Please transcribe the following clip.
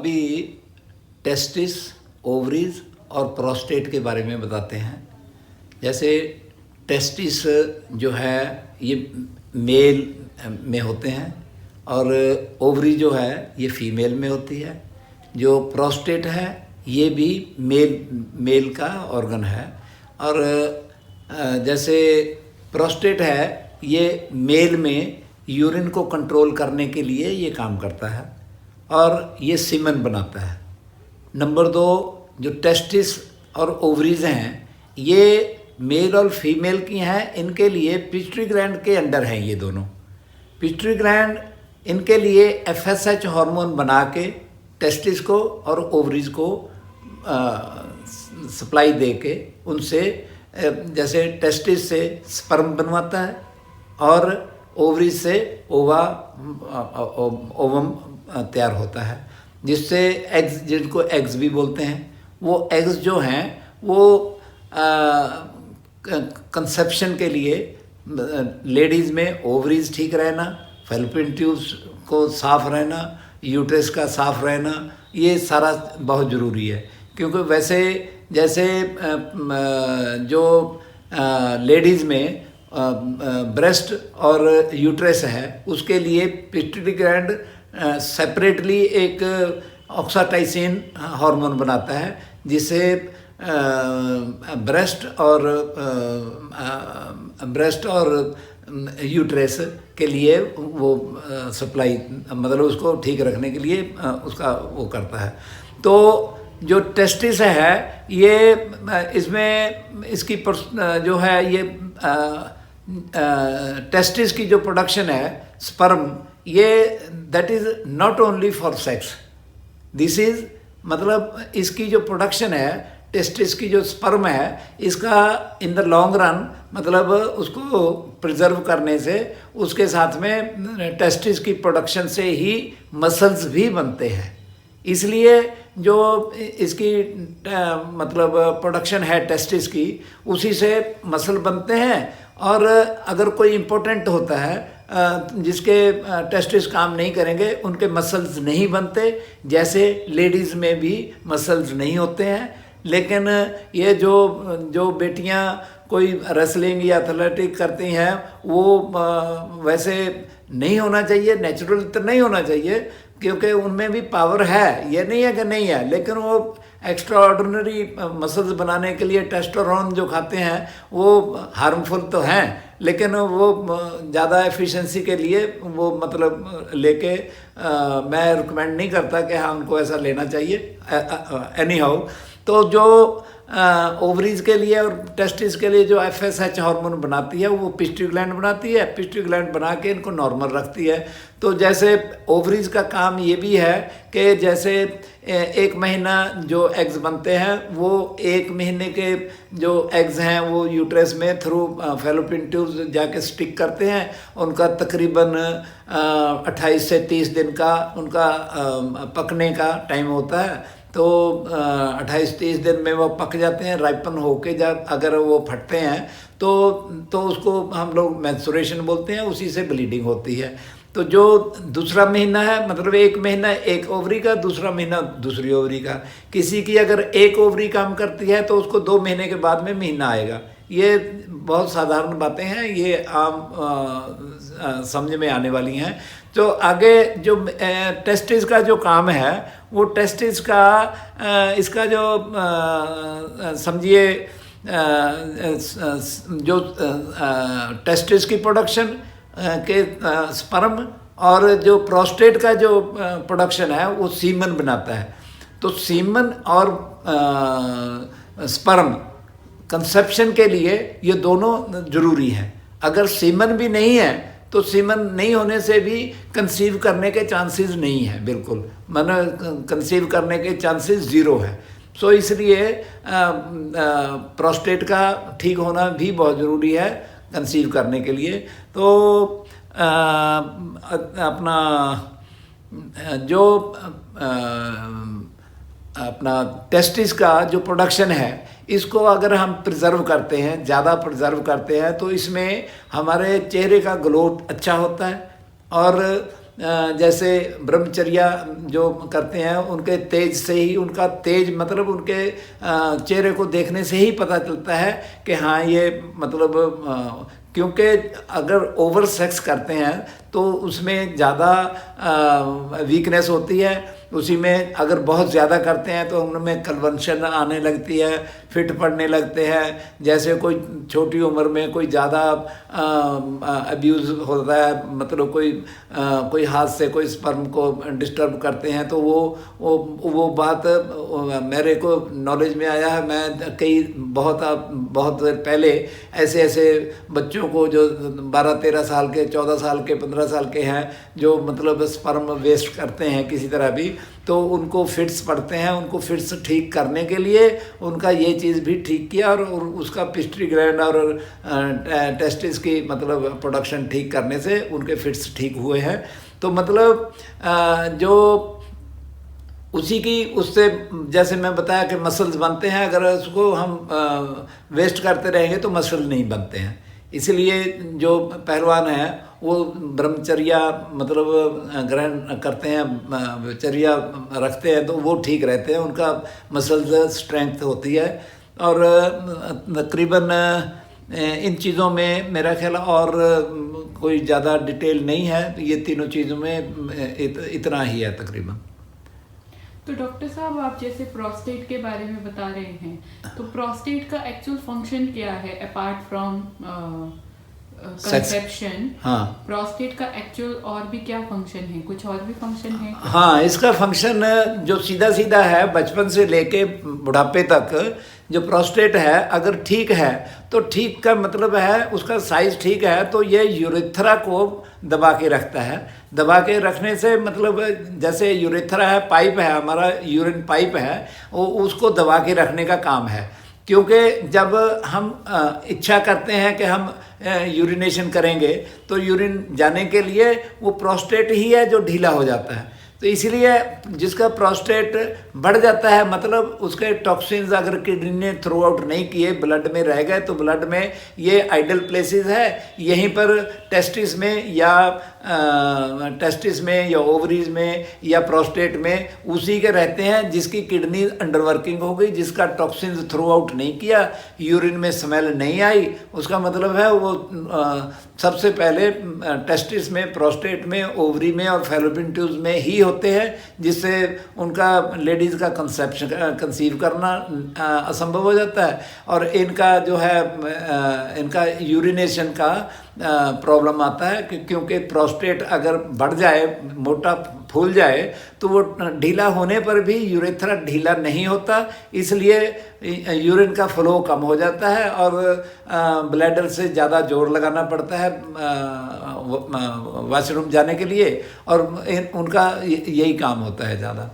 अभी testis, ovaries और prostate के बारे में बताते हैं। जैसे टेस्टिस जो है ये मेल में होते हैं और ओवरी जो है ये फीमेल में होती है। जो प्रोस्टेट है ये भी मेल का ऑर्गन है। और जैसे प्रोस्टेट है ये मेल में यूरिन को कंट्रोल करने के लिए ये काम करता है और ये सीमन बनाता है। नंबर 2, जो टेस्टिस और ओवरीज हैं ये मेल और फीमेल की हैं। इनके लिए पिट्यूटरी ग्लैंड के अंडर हैं ये दोनों। पिट्यूटरी ग्लैंड इनके लिए FSH हार्मोन बना के टेस्टिस को और ओवरीज को सप्लाई दे के उनसे जैसे टेस्टिस से स्पर्म बनवाता है और ओवरीज से ओवम तैयार होता है, जिससे एग्स, जिनको एग्स भी बोलते हैं, वो एग्स जो हैं वो कंसेप्शन के लिए लेडीज़ में ओवरीज ठीक रहना, फैलोपियन ट्यूब्स को साफ रहना, यूट्रस का साफ रहना, ये सारा बहुत ज़रूरी है। क्योंकि वैसे जैसे जो लेडीज़ में ब्रेस्ट और यूट्रस है उसके लिए पिट्यूटरी ग्लैंड सेपरेटली एक ऑक्सीटोसिन हार्मोन बनाता है, जिससे ब्रेस्ट और यूट्रस के लिए वो सप्लाई, मतलब उसको ठीक रखने के लिए उसका वो करता है। तो जो टेस्टिस है ये इसमें इसकी जो है ये टेस्टिस की जो प्रोडक्शन है स्पर्म, ये that is not only for sex, this is मतलब इसकी जो प्रोडक्शन है टेस्टिस की जो स्पर्म है इसका इन द लॉन्ग रन मतलब उसको प्रिजर्व करने से उसके साथ में टेस्टिस की प्रोडक्शन से ही मसल्स भी बनते हैं। इसलिए जो इसकी मतलब प्रोडक्शन है टेस्टिस की, उसी से मसल बनते हैं। और अगर कोई इम्पोर्टेंट होता है जिसके टेस्टिस काम नहीं करेंगे उनके मसल्स नहीं बनते, जैसे लेडीज़ में भी मसल्स नहीं होते हैं। लेकिन ये जो बेटियां कोई रेसलिंग या एथलेटिक करती हैं वो वैसे नहीं होना चाहिए, नेचुरल तो नहीं होना चाहिए, क्योंकि उनमें भी पावर है, ये नहीं है कि नहीं है, लेकिन वो एक्स्ट्रा ऑर्डिनरी मसल्स बनाने के लिए टेस्टोस्टेरोन जो खाते हैं वो हार्मफुल तो हैं, लेकिन वो ज़्यादा एफिशिएंसी के लिए वो मतलब लेके मैं रिकमेंड नहीं करता कि हाँ उनको ऐसा लेना चाहिए एनी हाउ। तो जो ओवरीज के लिए और टेस्टिस के लिए जो FSH हार्मोन बनाती है वो पिट्यूटरी ग्लैंड बनाती है। पिट्यूटरी ग्लैंड बना के इनको नॉर्मल रखती है। तो जैसे ओवरीज का काम ये भी है कि जैसे 1 महीना जो एग्स बनते हैं वो 1 महीने के जो एग्स हैं वो यूट्रस में थ्रू फैलोपियन ट्यूब्स जाके स्टिक करते हैं। उनका तकरीबन 28 से 30 दिन का उनका पकने का टाइम होता है। तो 28-30 दिन में वो पक जाते हैं, राइपन होके जब अगर वो फटते हैं तो उसको हम लोग मेंस्ट्रुएशन बोलते हैं, उसी से ब्लीडिंग होती है। तो जो दूसरा महीना है मतलब 1 महीना एक ओवरी का, दूसरा महीना दूसरी ओवरी का। किसी की अगर एक ओवरी काम करती है तो उसको 2 महीने के बाद में महीना आएगा। ये बहुत साधारण बातें हैं, ये आम समझ में आने वाली हैं। तो आगे जो टेस्टिस का जो काम है वो टेस्टिस का इसका जो समझिए जो टेस्टिस की प्रोडक्शन के स्पर्म और जो प्रोस्टेट का जो प्रोडक्शन है वो सीमन बनाता है। तो सीमन और स्पर्म कंसेप्शन के लिए ये दोनों ज़रूरी हैं। अगर सीमन भी नहीं है तो सीमन नहीं होने से भी कंसीव करने के चांसेस नहीं है, बिल्कुल मानो कंसीव करने के चांसेस 0 है। सो इसलिए प्रोस्टेट का ठीक होना भी बहुत ज़रूरी है कंसीव करने के लिए। तो अपना जो अपना टेस्टिस का जो प्रोडक्शन है इसको अगर हम प्रिजर्व करते हैं, ज़्यादा प्रिजर्व करते हैं, तो इसमें हमारे चेहरे का ग्लो अच्छा होता है और जैसे ब्रह्मचर्या जो करते हैं उनके तेज से ही, उनका तेज मतलब उनके चेहरे को देखने से ही पता चलता है कि हाँ ये मतलब क्योंकि अगर ओवर सेक्स करते हैं तो उसमें ज़्यादा वीकनेस होती है, उसी में अगर बहुत ज़्यादा करते हैं तो उनमें कन्वल्शन आने लगती है, फिट पड़ने लगते हैं। जैसे कोई छोटी उम्र में कोई ज़्यादा अब्यूज़ होता है, मतलब कोई हाथ से कोई स्पर्म को डिस्टर्ब करते हैं, तो वो बात मेरे को नॉलेज में आया है। मैं कई बहुत पहले ऐसे बच्चों को जो 12-13 साल के, 14 साल के, 15 साल के हैं, जो मतलब स्पर्म वेस्ट करते हैं किसी तरह भी, तो उनको फिट्स पड़ते हैं। उनको फिट्स ठीक करने के लिए उनका ये चीज़ भी ठीक किया और उसका पिट्यूटरी ग्लैंड और टेस्टिस की मतलब प्रोडक्शन ठीक करने से उनके फिट्स ठीक हुए हैं। तो मतलब जो उससे जैसे मैं बताया कि मसल्स बनते हैं, अगर उसको हम वेस्ट करते रहेंगे तो मसल नहीं बनते हैं। इसलिए जो पहलवान हैं वो ब्रह्मचर्या मतलब ग्रहण करते हैं, चर्या रखते हैं, तो वो ठीक रहते हैं, उनका मसल्स स्ट्रेंथ होती है। और तकरीबन इन चीज़ों में मेरा ख्याल और कोई ज़्यादा डिटेल नहीं है, ये तीनों चीज़ों में इतना ही है तकरीबन। तो डॉक्टर साहब, आप जैसे प्रोस्टेट के बारे में बता रहे हैं, तो प्रोस्टेट का एक्चुअल फंक्शन क्या है अपार्ट फ्रॉम कंसेप्शन? हाँ, प्रोस्टेट का एक्चुअल और भी क्या फंक्शन है? कुछ और भी फंक्शन है? हाँ, इसका फंक्शन जो सीधा सीधा है, बचपन से लेके बुढ़ापे तक जो प्रोस्टेट है अगर ठीक है तो ठीक का मतलब है उसका साइज ठीक है, तो ये यूरेथ्रा को दबा के रखता है। दबा के रखने से मतलब जैसे यूरेथ्रा है, पाइप है, हमारा यूरिन पाइप है, वो उसको दबा के रखने का काम है। क्योंकि जब हम इच्छा करते हैं कि हम यूरिनेशन करेंगे तो यूरिन जाने के लिए वो प्रोस्टेट ही है जो ढीला हो जाता है। तो इसलिए जिसका प्रोस्टेट बढ़ जाता है, मतलब उसके टॉक्सिन्स अगर किडनी ने थ्रो आउट नहीं किए, ब्लड में रह गए, तो ब्लड में ये आइडल प्लेसेस है, यहीं पर टेस्टिस में या ओवरीज में या प्रोस्टेट में उसी के रहते हैं जिसकी किडनी अंडर वर्किंग हो गई, जिसका टॉक्सिन्स थ्रो आउट नहीं किया, यूरिन में स्मेल नहीं आई। उसका मतलब है वो सबसे पहले टेस्टिस में, प्रोस्टेट में, ओवरी में और फैलोपियन ट्यूब्स में ही होते हैं, जिससे उनका लेडीज़ का कंसीव करना असंभव हो जाता है। और इनका जो है इनका यूरिनेशन का प्रॉब्लम आता है क्योंकि प्रोस्टेट अगर बढ़ जाए, मोटा फूल जाए, तो वो ढीला होने पर भी यूरेथ्रा ढीला नहीं होता, इसलिए यूरिन का फ्लो कम हो जाता है और ब्लैडर से ज़्यादा जोर लगाना पड़ता है वॉशरूम जाने के लिए, और उनका यही काम होता है ज़्यादा।